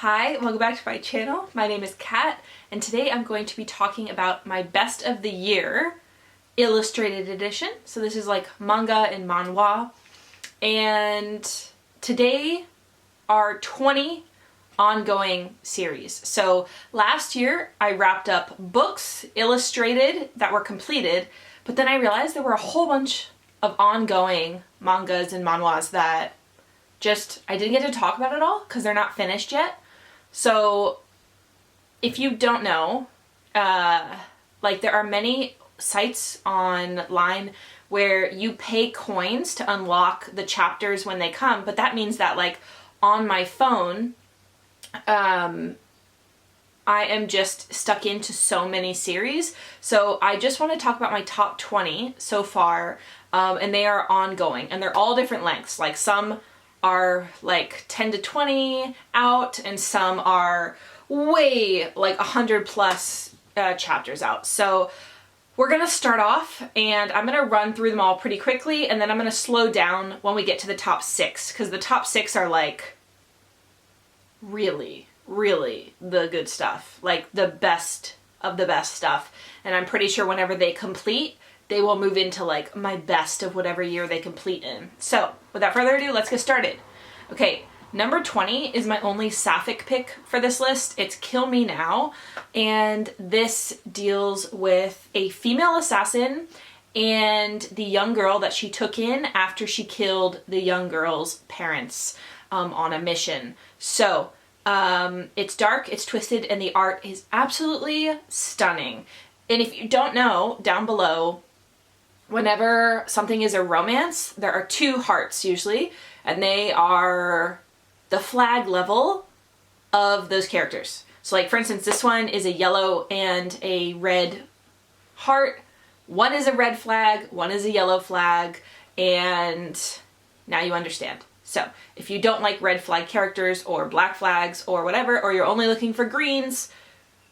Hi, welcome back to my channel. My name is Kat, and today I'm going to be talking about my best of the year illustrated edition. So this is like manga and manhwa. And today are 20 ongoing series. So last year I wrapped up books illustrated that were completed, but then I realized there were a whole bunch of ongoing mangas and manhwas that I didn't get to talk about at all because they're not finished yet. So if you don't know, there are many sites online where you pay coins to unlock the chapters when they come, but that means that like on my phone, I am just stuck into so many series. So I just want to talk about my top 20 so far, and they are ongoing and they're all different lengths. Like some are like 10 to 20 out and some are way like 100 plus chapters out. So we're gonna start off and I'm gonna run through them all pretty quickly, and then I'm gonna slow down when we get to the top 6, because the top 6 are like really the good stuff, like the best of the best stuff. And I'm pretty sure whenever they complete, they will move into like my best of whatever year they complete in. So without further ado, let's get started. Okay, number 20 is my only sapphic pick for this list. It's Kill Me Now, and this deals with a female assassin and the young girl that she took in after she killed the young girl's parents on a mission. So it's dark, it's twisted, and the art is absolutely stunning. And if you don't know, down below, whenever something is a romance, there are 2 hearts usually, and they are the flag level of those characters. So like for instance, this one is a yellow and a red heart. One is a red flag, one is a yellow flag, and now you understand. So if you don't like red flag characters or black flags or whatever, or you're only looking for greens,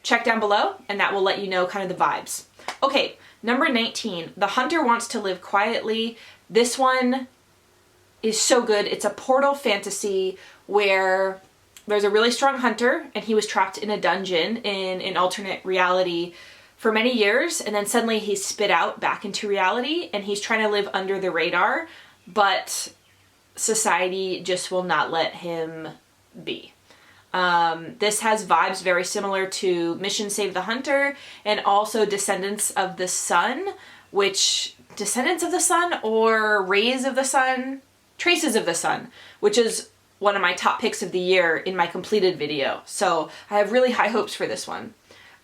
check down below and that will let you know kind of the vibes. Okay, number 19, The Hunter Wants to Live Quietly. This one is so good. It's a portal fantasy where there's a really strong hunter and he was trapped in a dungeon in an alternate reality for many years, and then suddenly he's spit out back into reality and he's trying to live under the radar, but society just will not let him be. This has vibes very similar to Mission Save the Hunter and also Descendants of the Sun, Descendants of the Sun or Rays of the Sun? Traces of the Sun, which is one of my top picks of the year in my completed video. So I have really high hopes for this one.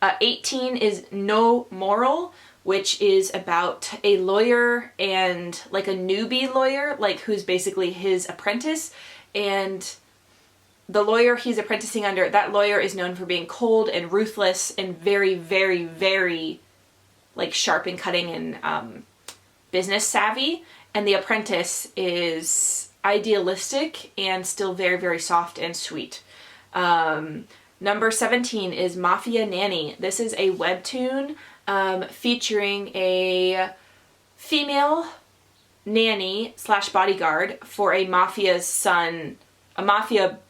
18 is No Moral, which is about a lawyer and like a newbie lawyer, like who's basically his apprentice, and the lawyer he's apprenticing under, that lawyer is known for being cold and ruthless and very like sharp and cutting and business savvy, and the apprentice is idealistic and still very soft and sweet. Number 17 is Mafia Nanny. This is a webtoon featuring a female nanny slash bodyguard for a mafia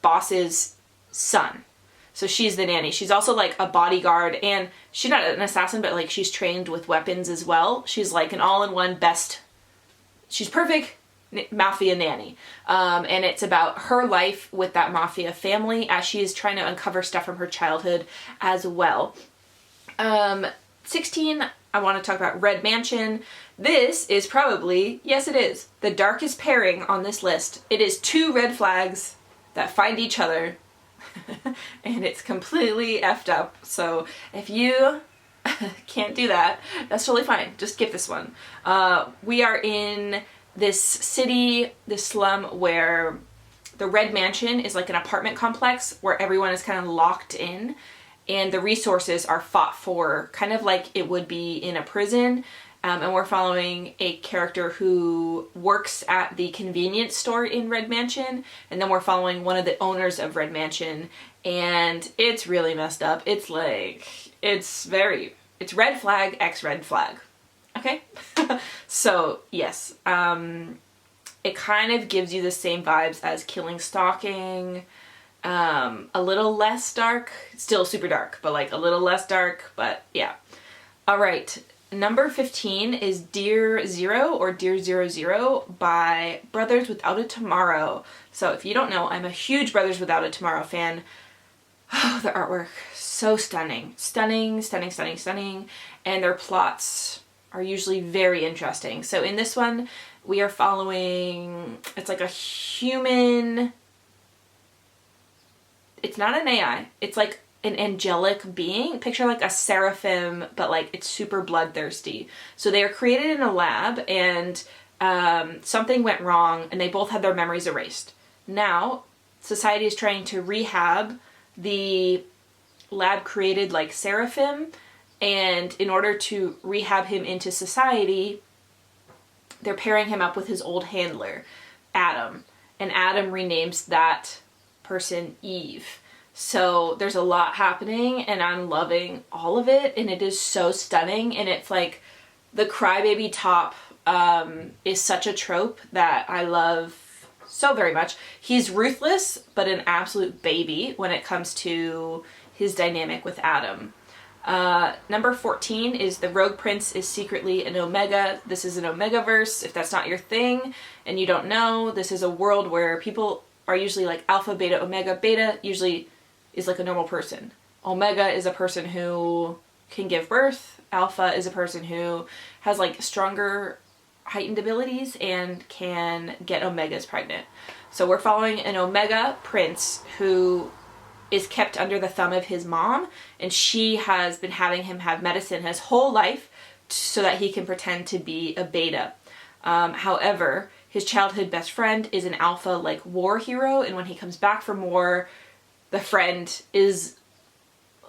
boss's son. So she's the nanny. She's also like a bodyguard, and she's not an assassin, but like she's trained with weapons as well. She's like an all-in-one best. She's perfect mafia nanny. And it's about her life with that mafia family as she's trying to uncover stuff from her childhood as well. 16, I want to talk about Red Mansion. This is probably, yes it is, the darkest pairing on this list. It is 2 red flags that find each other and it's completely effed up. So if you can't do that, that's totally fine. Just skip this one. We are in this city, this slum, where the Red Mansion is like an apartment complex where everyone is kind of locked in and the resources are fought for kind of like it would be in a prison. And we're following a character who works at the convenience store in Red Mansion, and then we're following one of the owners of Red Mansion, and it's really messed up. It's like, it's red flag x red flag. Okay? So yes, it kind of gives you the same vibes as Killing Stalking, A little less dark, still super dark, but like a little less dark, but yeah. All right, number 15 is Dear Zero or Dear 00 by Brothers Without a Tomorrow. So if you don't know, I'm a huge Brothers Without a Tomorrow fan. Oh, the artwork, so stunning. Stunning, stunning, stunning, stunning. And their plots are usually very interesting. So in this one, we are following, it's like a human, it's not an AI, it's like an angelic being. Picture like a seraphim, but like it's super bloodthirsty. So they are created in a lab, and something went wrong and they both had their memories erased. Now, society is trying to rehab the lab created like seraphim, and in order to rehab him into society, they're pairing him up with his old handler, Adam. And Adam renames that person Eve. So there's a lot happening, and I'm loving all of it, and it is so stunning. And it's like the crybaby top is such a trope that I love so very much. He's ruthless, but an absolute baby when it comes to his dynamic with Adam. Number 14 is The Rogue Prince is Secretly an Omega. This is an Omega verse. If that's not your thing and you don't know, this is a world where people are usually like alpha, beta, omega. Beta usually is like a normal person. Omega is a person who can give birth. Alpha is a person who has like stronger heightened abilities and can get omegas pregnant. So we're following an omega prince who is kept under the thumb of his mom, and she has been having him have medicine his whole life so that he can pretend to be a beta. However, his childhood best friend is an alpha like war hero, and when he comes back from war, the friend is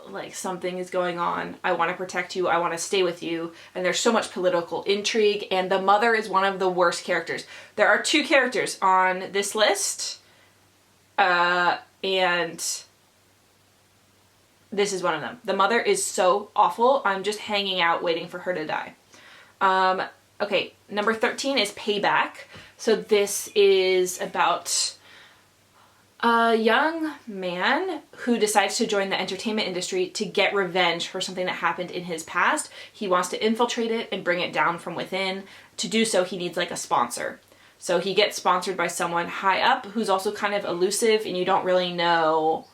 like, something is going on, I want to protect you, I want to stay with you, and there's so much political intrigue, and the mother is one of the worst characters. There are 2 characters on this list, and this is one of them. The mother is so awful, I'm just hanging out waiting for her to die. Okay, number 13 is Payback. So this is about a young man who decides to join the entertainment industry to get revenge for something that happened in his past. He wants to infiltrate it and bring it down from within. To do so, he needs like a sponsor. So he gets sponsored by someone high up who's also kind of elusive, and you don't really know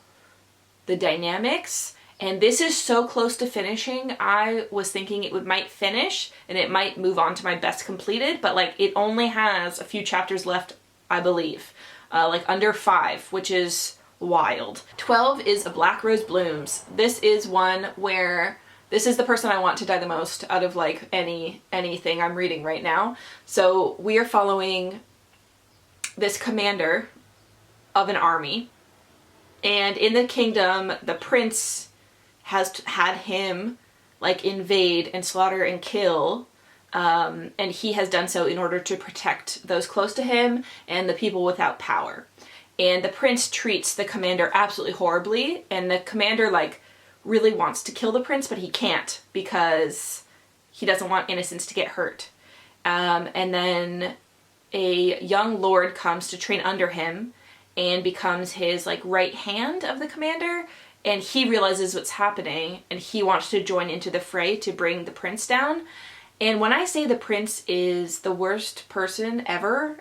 the dynamics. And this is so close to finishing. I was thinking it might finish and it might move on to my best completed, but like it only has a few chapters left, I believe. Like under 5, which is wild. 12 is A Black Rose Blooms. This is one where this is the person I want to die the most out of like anything I'm reading right now. So we are following this commander of an army, and in the kingdom, the prince has had him like invade and slaughter and kill. And he has done so in order to protect those close to him and the people without power. And the prince treats the commander absolutely horribly, and the commander like really wants to kill the prince, but he can't because he doesn't want innocents to get hurt. And then a young lord comes to train under him and becomes his like right hand of the commander, and he realizes what's happening and he wants to join into the fray to bring the prince down. And when I say the prince is the worst person ever,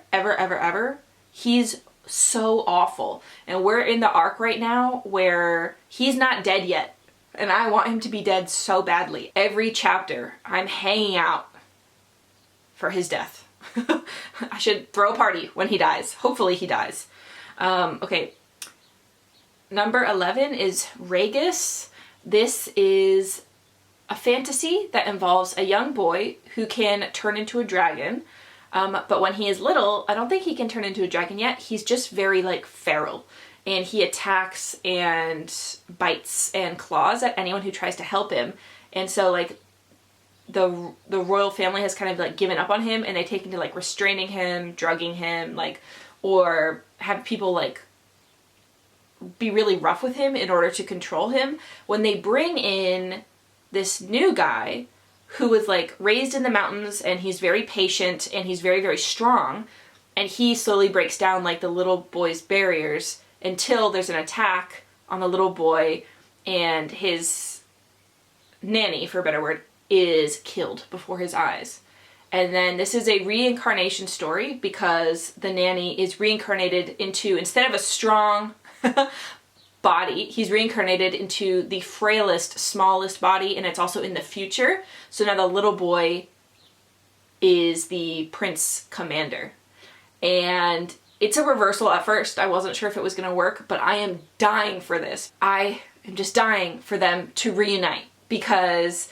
he's so awful. And we're in the arc right now where he's not dead yet, and I want him to be dead so badly. Every chapter, I'm hanging out for his death. I should throw a party when he dies. Hopefully he dies. Okay. Number 11 is Regas. This is a fantasy that involves a young boy who can turn into a dragon. But when he is little, I don't think he can turn into a dragon yet. He's just very like feral, and he attacks and bites and claws at anyone who tries to help him. And so like the royal family has kind of like given up on him, and they take him to like restraining him, drugging him, like, or have people like be really rough with him in order to control him. When they bring in this new guy who was like raised in the mountains, and he's very patient and he's very, very strong, and he slowly breaks down like the little boy's barriers until there's an attack on the little boy and his nanny, for a better word, is killed before his eyes. And then this is a reincarnation story because the nanny is reincarnated into, instead of a strong body, he's reincarnated into the frailest, smallest body, and it's also in the future. So now the little boy is the prince commander. And it's a reversal at first. I wasn't sure if it was going to work, but I am dying for this. I am just dying for them to reunite because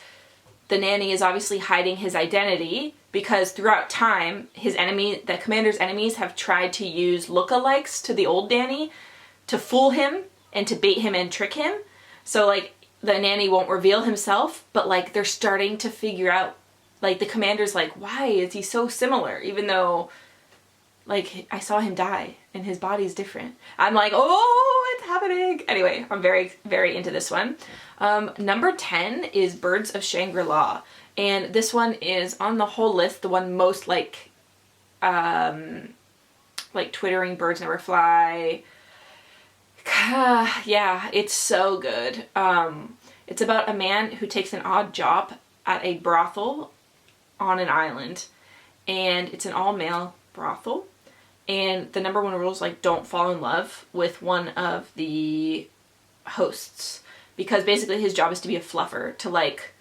the nanny is obviously hiding his identity because throughout time, the commander's enemies have tried to use lookalikes to the old nanny to fool him and to bait him and trick him. So like the nanny won't reveal himself, but like they're starting to figure out, like the commander's like, why is he so similar? Even though like I saw him die and his body's different. I'm like, oh, it's happening. Anyway, I'm very, very into this one. Number 10 is Birds of Shangri-La. And this one is on the whole list, the one most like twittering birds never fly. Yeah, it's so good. It's about a man who takes an odd job at a brothel on an island, and it's an all-male brothel, and the number one rule is like don't fall in love with one of the hosts, because basically his job is to be a fluffer, to like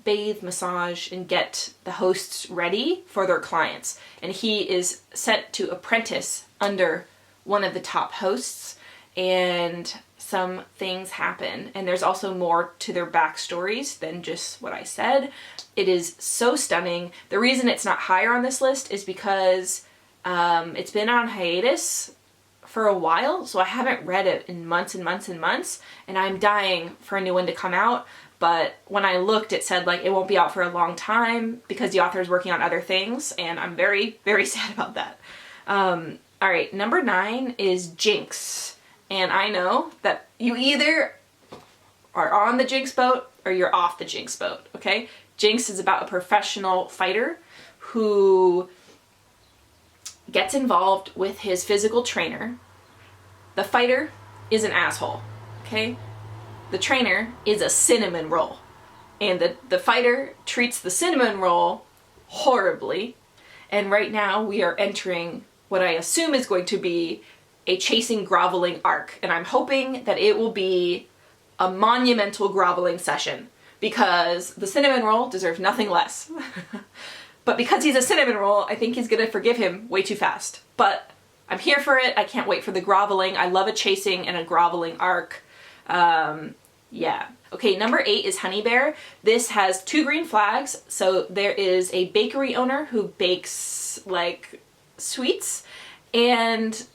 bathe, massage, and get the hosts ready for their clients. And he is sent to apprentice under one of the top hosts, and some things happen. And there's also more to their backstories than just what I said. It is so stunning. The reason it's not higher on this list is because it's been on hiatus for a while, so I haven't read it in months and months and months, and I'm dying for a new one to come out. But when I looked, it said like it won't be out for a long time because the author is working on other things, and I'm very, very sad about that. All right, number 9 is Jinx. And I know that you either are on the Jinx boat or you're off the Jinx boat, okay? Jinx is about a professional fighter who gets involved with his physical trainer. The fighter is an asshole, okay? The trainer is a cinnamon roll. And the fighter treats the cinnamon roll horribly. And right now we are entering what I assume is going to be a chasing groveling arc, and I'm hoping that it will be a monumental groveling session because the cinnamon roll deserves nothing less. But because he's a cinnamon roll, I think he's gonna forgive him way too fast. But I'm here for it. I can't wait for the groveling. I love a chasing and a groveling arc. Yeah. Okay, number 8 is Honey Bear. This has 2 green flags. So there is a bakery owner who bakes like sweets, and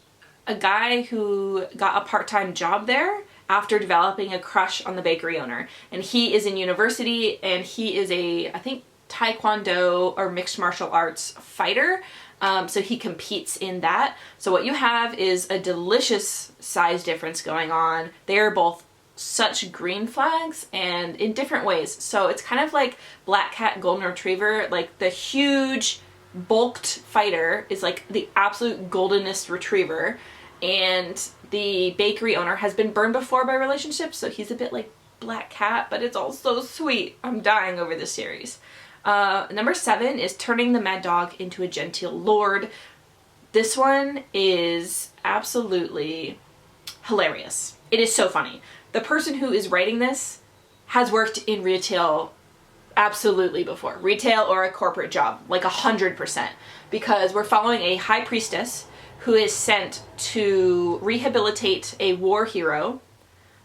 a guy who got a part-time job there after developing a crush on the bakery owner. And he is in university, and he is a, I think, taekwondo or mixed martial arts fighter. So he competes in that. So what you have is a delicious size difference going on. They are both such green flags and in different ways. So it's kind of like Black Cat Golden Retriever. Like the huge bulked fighter is like the absolute goldenest retriever, and the bakery owner has been burned before by relationships, so he's a bit like Black Cat, but it's all so sweet. I'm dying over this series. Number 7 is Turning the Mad Dog into a Genteel Lord. This one is absolutely hilarious. It is so funny. The person who is writing this has worked in retail absolutely before. Retail or a corporate job, like 100%. Because we're following a high priestess who is sent to rehabilitate a war hero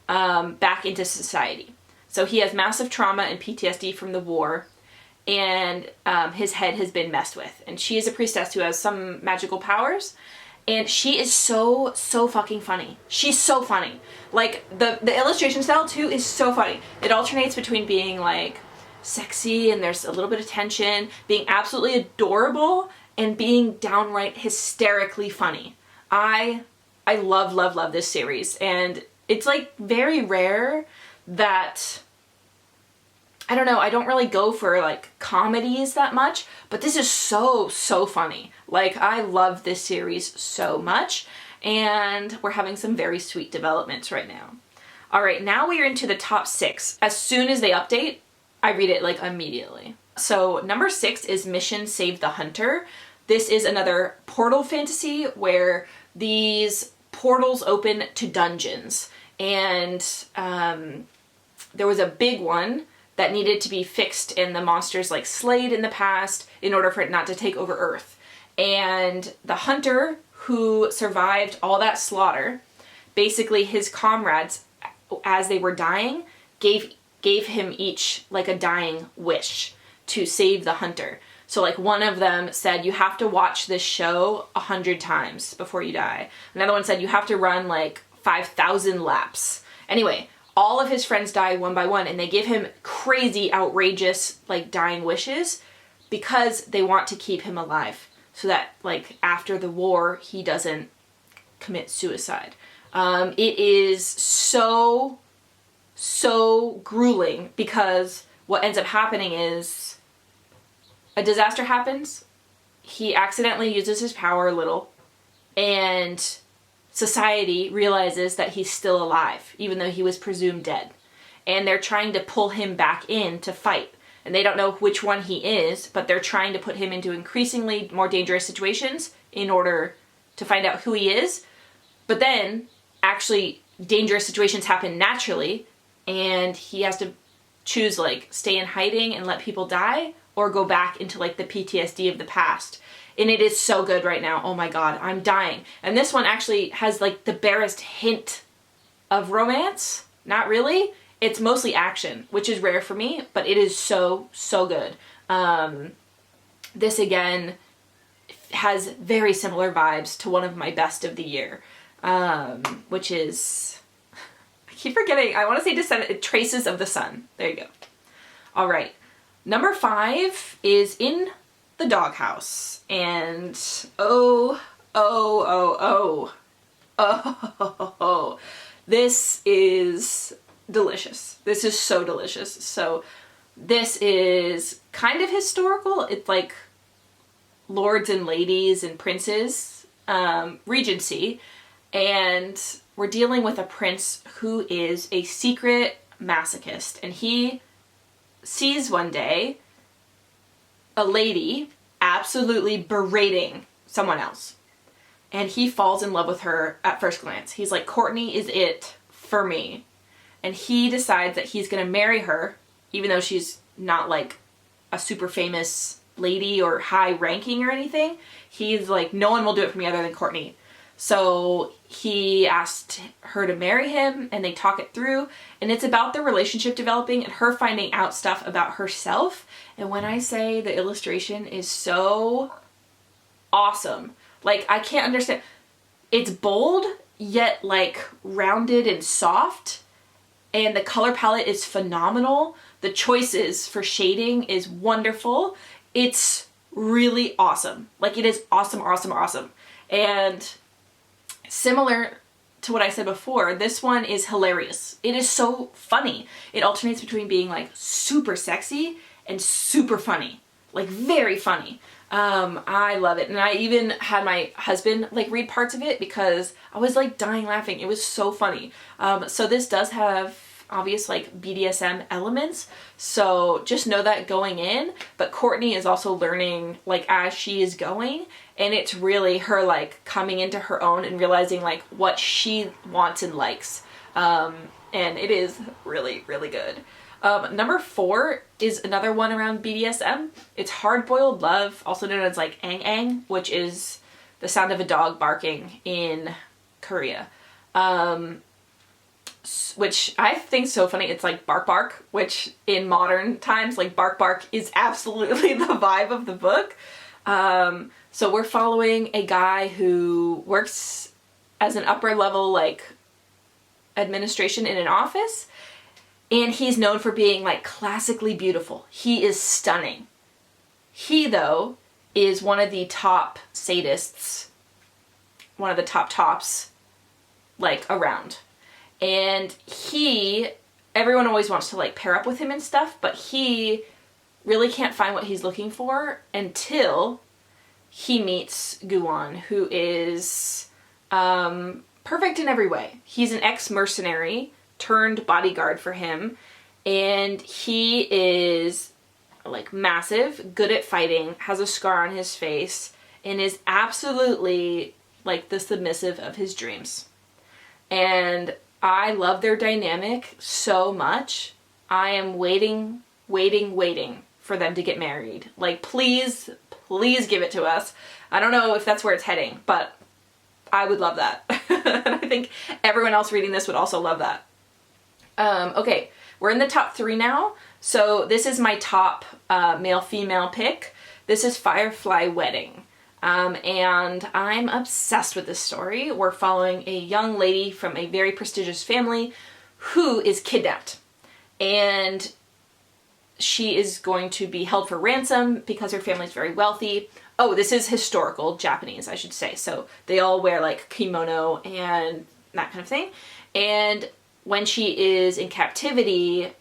back into society. So he has massive trauma and PTSD from the war, and his head has been messed with. And she is a priestess who has some magical powers, and she is so fucking funny. She's so funny. Like, the illustration style, too, is so funny. It alternates between being, like, sexy and there's a little bit of tension, being absolutely adorable, and being downright hysterically funny. I love this series, and it's like very rare that, I don't know, I don't really go for like comedies that much, but this is so funny. Like, I love this series so much, and we're having some very sweet developments right now. All right, now we are into the top 6. As soon as they update, I read it like immediately. So number 6 is Mission Save the Hunter. This is another portal fantasy where these portals open to dungeons, and there was a big one that needed to be fixed and the monsters like slayed in the past in order for it not to take over Earth. And the hunter who survived all that slaughter, basically his comrades, as they were dying, gave him each like a dying wish to save the hunter. So like one of them said, you have to watch this show 100 times before you die. Another one said, you have to run like 5,000 laps. Anyway, all of his friends died one by one, and they give him crazy, outrageous, like, dying wishes because they want to keep him alive so that, like, after the war, he doesn't commit suicide. It is so grueling because what ends up happening is a disaster happens, he accidentally uses his power a little, and society realizes that he's still alive, even though he was presumed dead. And they're trying to pull him back in to fight. And they don't know which one he is, but they're trying to put him into increasingly more dangerous situations in order to find out who he is. But then, actually, dangerous situations happen naturally, and he has to choose, like, stay in hiding and let people die, or go back into, like, the PTSD of the past. And it is so good right now. Oh my god, I'm dying. And this one actually has like the barest hint of romance. Not really. It's mostly action, which is rare for me, but it is so good. This again has very similar vibes to one of my best of the year, which is, I keep forgetting, I want to say Traces of the Sun. There you go. All right. Number 5 is In the Doghouse, and oh, this is delicious. This is so delicious. So this is kind of historical. It's like lords and ladies and princes, regency, and we're dealing with a prince who is a secret masochist, and he sees one day a lady absolutely berating someone else. And he falls in love with her at first glance. He's like, Courtney is it for me. And he decides that he's gonna marry her, even though she's not like a super famous lady or high ranking or anything. He's like, no one will do it for me other than Courtney. So he asked her to marry him, and they talk it through, and it's about the relationship developing and her finding out stuff about herself. And when I say the illustration is so awesome, like, I can't understand. It's bold, yet like rounded and soft, and the color palette is phenomenal. The choices for shading is wonderful. It's really awesome. Like, it is awesome. And similar to what I said before, this one is hilarious. It is so funny. It alternates between being like super sexy and super funny. Like, very funny. I love it. And I even had my husband like read parts of it because I was like dying laughing. It was so funny. So this does have obvious like BDSM elements, so just know that going in. But Courtney is also learning like as she is going, and it's really her like coming into her own and realizing like what she wants and likes, and it is really good. Number 4 is another one around BDSM. It's Hard Boiled Love, also known as like ang ang, which is the sound of a dog barking in Korea. Which I think is so funny. It's like bark bark, which in modern times, like bark bark is absolutely the vibe of the book. So we're following a guy who works as an upper level like administration in an office, and he's known for being like classically beautiful. He is stunning. He though is one of the top sadists, one of the top tops like around. And everyone always wants to like pair up with him and stuff, but he really can't find what he's looking for until he meets Guwon, who is perfect in every way. He's an ex-mercenary turned bodyguard for him, and he is like massive, good at fighting, has a scar on his face, and is absolutely like the submissive of his dreams. And I love their dynamic so much. I am waiting for them to get married. Like, please give it to us. I don't know if that's where it's heading, but I would love that. And I think everyone else reading this would also love that. Okay, we're in the top 3 now. So this is my top male-female pick. This is Firefly Wedding. And I'm obsessed with this story. We're following a young lady from a very prestigious family who is kidnapped. And she is going to be held for ransom because her family is very wealthy. Oh, this is historical Japanese, I should say. So they all wear like kimono and that kind of thing. And when she is in captivity,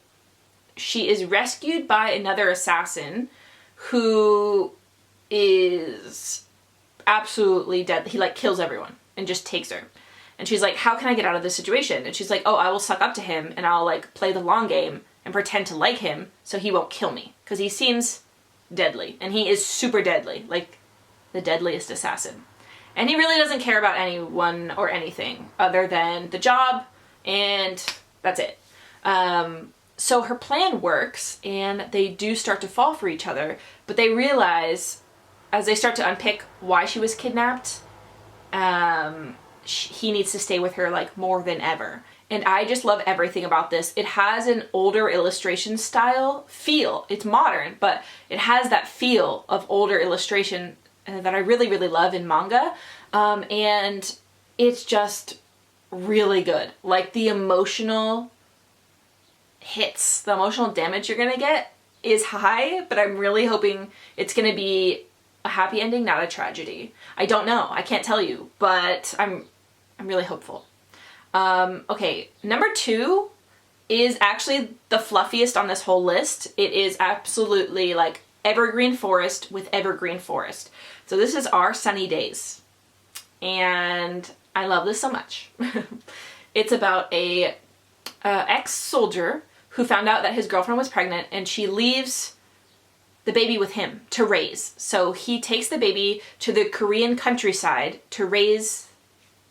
she is rescued by another assassin who is absolutely dead. He like kills everyone and just takes her. And she's like, how can I get out of this situation? And she's like, oh, I will suck up to him and I'll like play the long game and pretend to like him so he won't kill me. Because he seems deadly. And he is super deadly. Like the deadliest assassin. And he really doesn't care about anyone or anything other than the job, and that's it. So her plan works and they do start to fall for each other, but they realize as they start to unpick why she was kidnapped, he needs to stay with her like more than ever. And I just love everything about this. It has an older illustration style feel. It's modern, but it has that feel of older illustration that I really, really love in manga. And it's just really good. Like the emotional hits, the emotional damage you're gonna get is high, but I'm really hoping it's gonna be a happy ending, not a tragedy. I don't know. I can't tell you, but I'm really hopeful. Okay, number 2 is actually the fluffiest on this whole list. It is absolutely like evergreen forest with evergreen forest. So this is Our Sunny Days. And I love this so much. It's about a ex-soldier who found out that his girlfriend was pregnant and she leaves the baby with him to raise. So he takes the baby to the Korean countryside to raise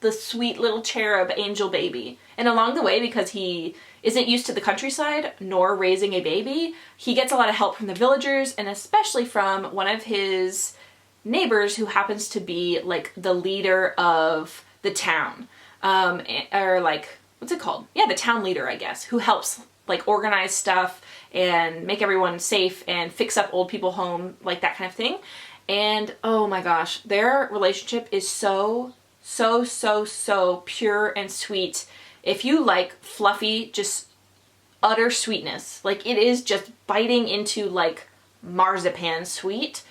the sweet little cherub angel baby. And along the way, because he isn't used to the countryside nor raising a baby, he gets a lot of help from the villagers and especially from one of his neighbors who happens to be like the leader of the town. Or like, what's it called? Yeah, the town leader, I guess, who helps like organize stuff and make everyone safe and fix up old people home, like that kind of thing. And oh my gosh, their relationship is so pure and sweet. If you like fluffy, just utter sweetness, like it is just biting into like marzipan sweet,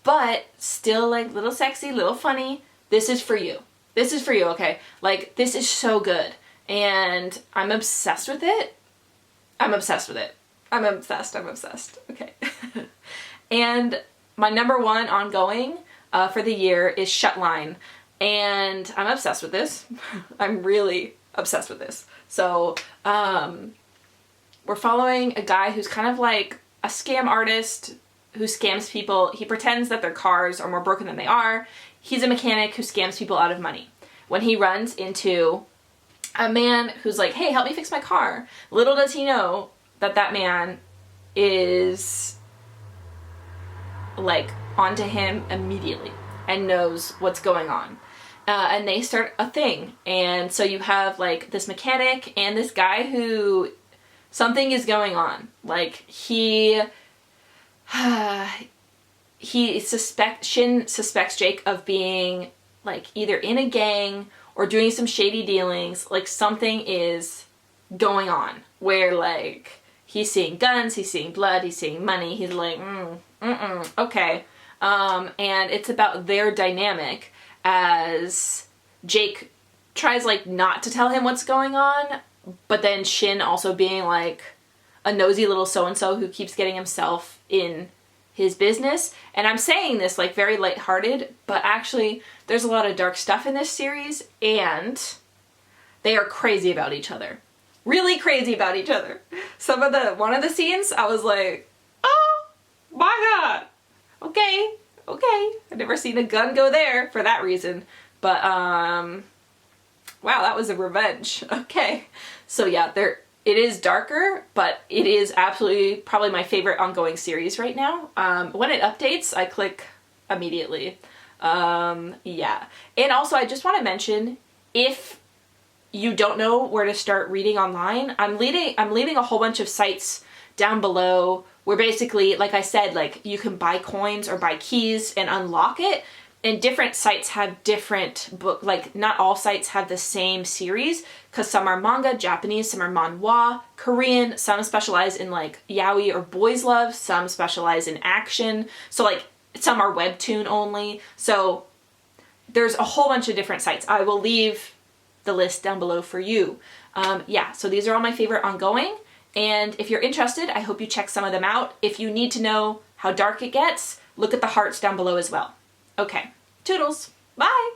but still like little sexy, little funny. This is for you. This is for you, okay? Like this is so good and I'm obsessed with it. I'm obsessed with it. I'm obsessed. Okay. And my number 1 ongoing for the year is Shutline. And I'm obsessed with this. I'm really obsessed with this. So, we're following a guy who's kind of like a scam artist who scams people. He pretends that their cars are more broken than they are. He's a mechanic who scams people out of money. When he runs into a man who's like, hey, help me fix my car. Little does he know that that man is like onto him immediately and knows what's going on. And they start a thing. And so you have like this mechanic and this guy who something is going on. Like Shin suspects Jake of being like either in a gang or doing some shady dealings. Like something is going on where like he's seeing guns, he's seeing blood, he's seeing money. He's like, okay. And it's about their dynamic as Jake tries like not to tell him what's going on, but then Shin also being like a nosy little so-and-so who keeps getting himself in his business. And I'm saying this like very lighthearted, but actually there's a lot of dark stuff in this series, and they are crazy about each other. Really crazy about each other. One of the scenes, I was like, oh my god, okay. I've never seen a gun go there for that reason. But, wow, that was a revenge. Okay. So yeah, it is darker, but it is absolutely probably my favorite ongoing series right now. When it updates, I click immediately. Yeah. And also, I just want to mention, if you don't know where to start reading online, I'm leaving a whole bunch of sites down below where basically, like I said, like you can buy coins or buy keys and unlock it. And different sites have different like not all sites have the same series, because some are manga, Japanese, some are manhwa, Korean, some specialize in like yaoi or boys love, some specialize in action. So like some are webtoon only. So there's a whole bunch of different sites. I will leave the list down below for you. Yeah, so these are all my favorite ongoing. And if you're interested, I hope you check some of them out. If you need to know how dark it gets, look at the hearts down below as well. Okay, toodles, bye!